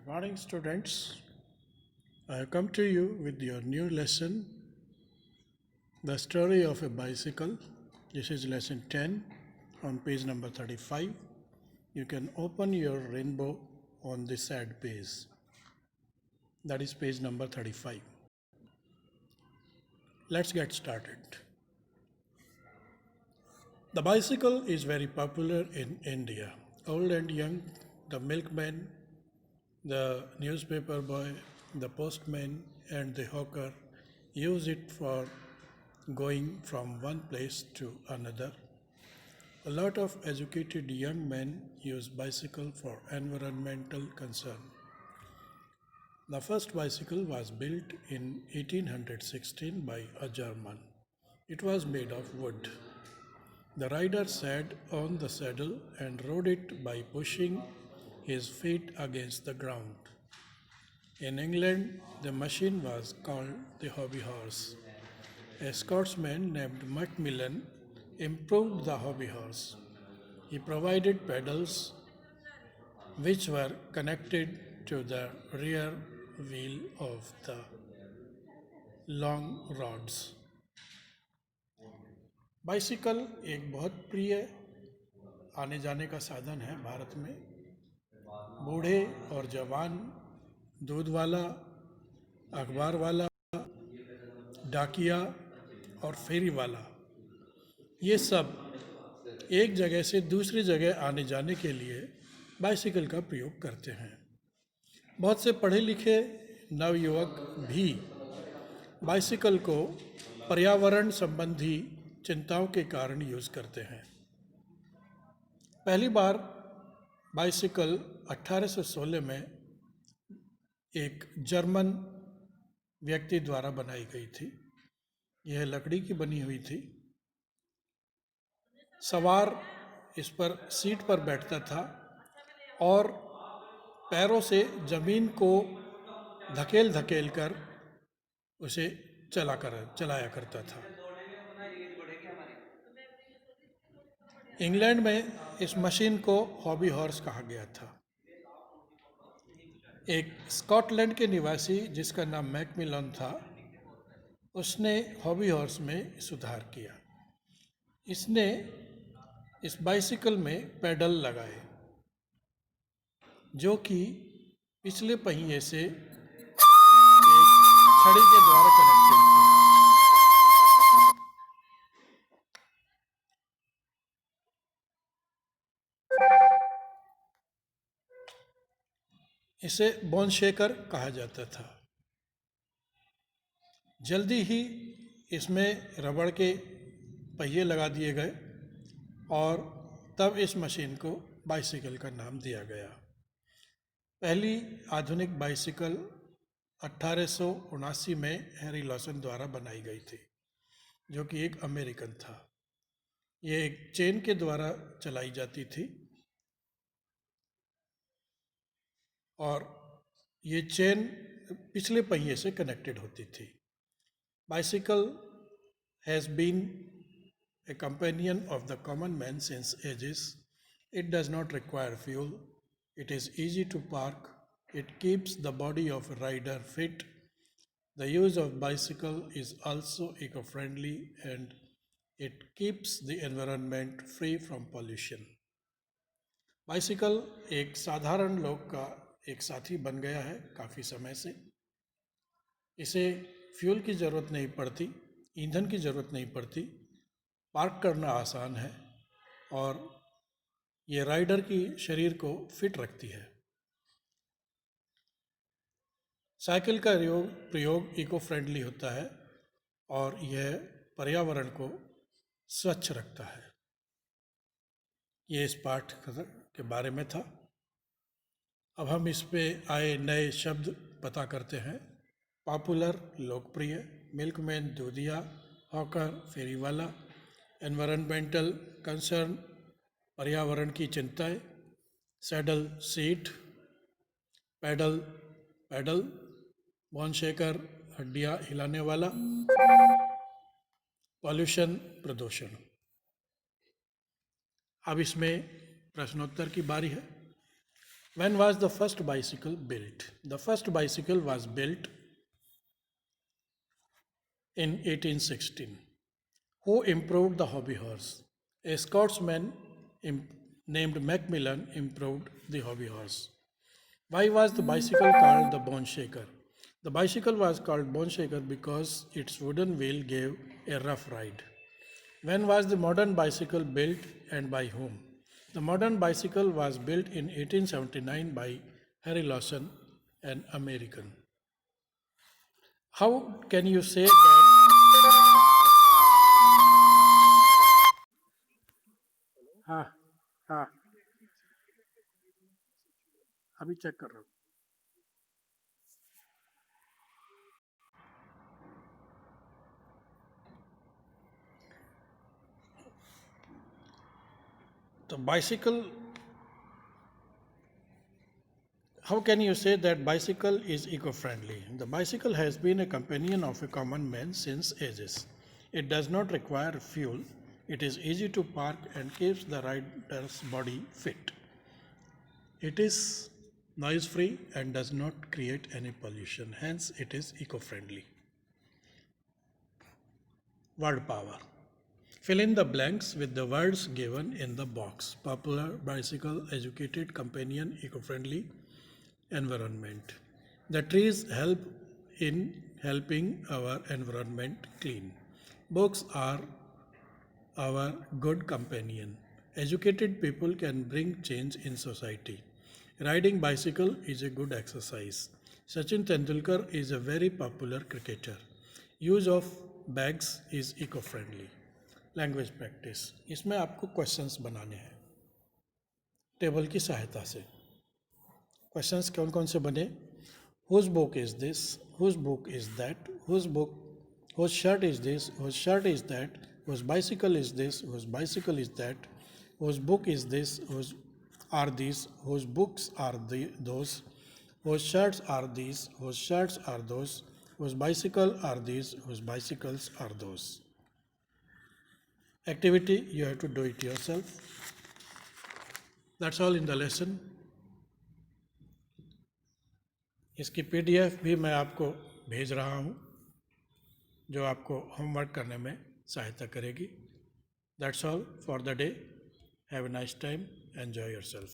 Good morning, students. I have come to you with your new lesson, The Story of a Bicycle. This is lesson 10 on page number 35. You can open your rainbow on the sad page. That is page number 35. Let's get started. The bicycle is very popular in India. Old and young, the milkman, the newspaper boy, the postman, and the hawker use it for going from one place to another. A lot of educated young men use bicycle for environmental concern. The first bicycle was built in 1816 by a German. It was made of wood. The rider sat on the saddle and rode it by pushing his feet against the ground. In England, the machine was called the hobby horse. A Scotsman named Macmillan improved the hobby horse. He provided pedals which were connected to the rear wheel of the long rods. Bicycle एक बहुत प्रिय आने जाने का साधन है भारत में। बूढ़े और जवान, दूध वाला, अखबार वाला, डाकिया और फेरी वाला, ये सब एक जगह से दूसरी जगह आने जाने के लिए बाइसिकल का प्रयोग करते हैं। बहुत से पढ़े लिखे नवयुवक भी बाइसिकल को पर्यावरण संबंधी चिंताओं के कारण यूज़ करते हैं। पहली बार बाइसिकल 1816 में एक जर्मन व्यक्ति द्वारा बनाई गई थी। यह लकड़ी की बनी हुई थी। सवार इस पर सीट पर बैठता था और पैरों से जमीन को धकेल धकेल कर उसे चलाया करता था। इंग्लैंड में इस मशीन को हॉबी हॉर्स कहा गया था। एक स्कॉटलैंड के निवासी जिसका नाम मैकमिलन था, उसने हॉबी हॉर्स में सुधार किया। इसने इस बाइसिकल में पेडल लगाए जो कि पिछले पहिए से एक छड़ी के द्वारा कनेक्टेड थे। इसे बोन शेकर कहा जाता था। जल्दी ही इसमें रबड़ के पहिए लगा दिए गए और तब इस मशीन को बाइसिकल का नाम दिया गया। पहली आधुनिक बाइसिकल 1879 में हैरी लॉसन द्वारा बनाई गई थी, जो कि एक अमेरिकन था। ये एक चेन के द्वारा चलाई जाती थी और ये चेन पिछले पहिए से कनेक्टेड होती थी। Bicycle has been a companion of the common man since ages. It does not require fuel. It is easy to park. It keeps the body of a rider fit. The use of bicycle is also eco-friendly and it keeps the environment free from pollution. Bicycle एक साधारण लोग का एक साथी बन गया है काफ़ी समय से। इसे फ्यूल की ज़रूरत नहीं पड़ती, ईंधन की ज़रूरत नहीं पड़ती, पार्क करना आसान है और ये राइडर की शरीर को फिट रखती है। साइकिल का प्रयोग इको फ्रेंडली होता है और यह पर्यावरण को स्वच्छ रखता है। ये इस पाठ के बारे में था। अब हम इस पे आए नए शब्द पता करते हैं। पॉपुलर लोकप्रिय, मिल्कमैन दूधिया, हॉकर फेरी वाला, एनवायरमेंटल कंसर्न पर्यावरण की चिंताएं, saddle seat, pedal pedal, bone shaker हड्डियां हिलाने वाला, पॉल्यूशन प्रदूषण। अब इसमें प्रश्नोत्तर की बारी है। When was the first bicycle built? The first bicycle was built in 1816. Who improved the hobby horse? A Scotsman named Macmillan improved the hobby horse. Why was the bicycle called the bone shaker? The bicycle was called bone shaker because its wooden wheel gave a rough ride. When was the modern bicycle built and by whom? The modern bicycle was built in 1879 by Harry Lawson, an American. How can you say that? हाँ हाँ अभी check कर रहा हूँ. The bicycle, how can you say that bicycle is eco-friendly? The bicycle has been a companion of a common man since ages. It does not require fuel. It is easy to park and keeps the rider's body fit. It is noise free and does not create any pollution. Hence, it is eco-friendly. Word power. Fill in the blanks with the words given in the box. Popular, bicycle, educated, companion, eco-friendly, environment. The trees help in helping our environment clean. Books are our good companion. Educated people can bring change in society. Riding bicycle is a good exercise. Sachin Tendulkar is a very popular cricketer. Use of bags is eco-friendly. Language practice, इसमें आपको questions बनाने हैं table की सहायता से. Questions कौन कौन से बने? Whose book is this, whose book is that, whose book, whose shirt is this, whose shirt is that, whose bicycle is this, whose bicycle is that, whose book is this, whose are this, whose books are those, whose shirts are this, whose shirts are those, whose bicycle are this, whose bicycles are those. Activity, you have to do it yourself. That's all in the lesson. इसकी PDF भी मैं आपको भेज रहा हूँ जो आपको homework करने में सहायता करेगी. That's all for the day. Have a nice time. Enjoy yourself.